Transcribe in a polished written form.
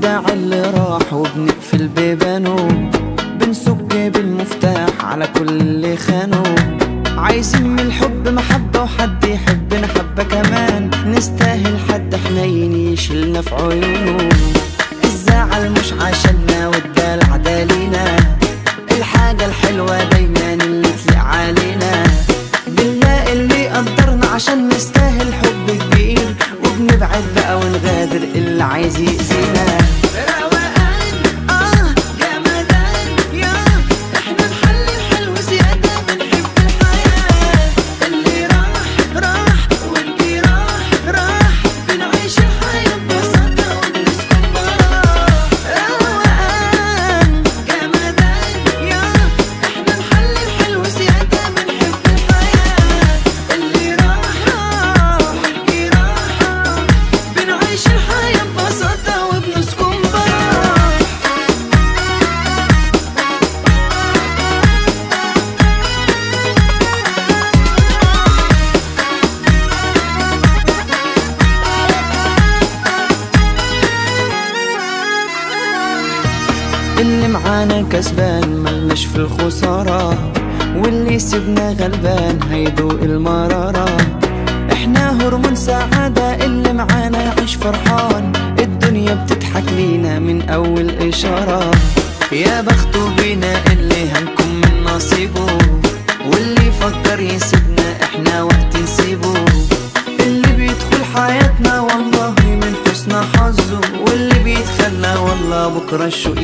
بنودع اللي راح وبنقفل بيبانه، بنسك بالمفتاح على كل اللي خانه. عايزين من الحب محبة وحد يحبنا حبة كمان، نستاهل حد حنين يشيلنا في عيونه. الزعل مش عشاننا والدلع دالينا، الحاجة الحلوة دايما اللي تليق علينا. بنلاقي اللي يقدرنا عشان نستاهل حب كبير، وبنبعد بقى ونغادر اللي عايز يأذينا. اللي معانا كسبان ملناش في الخسارة، واللي يسيبنا غلبان هيدوق المرارة. احنا هرمون سعادة، اللي معانا يعيش فرحان، الدنيا بتضحك لينا من اول اشارة. يا بخته بينا اللي هنكون من نصيبه، واللي يفكر يسيبنا احنا وقت نسيبه. اللي بيدخل حياتنا والله من حسن حظه، واللي بيتخلى والله بكرة الشوق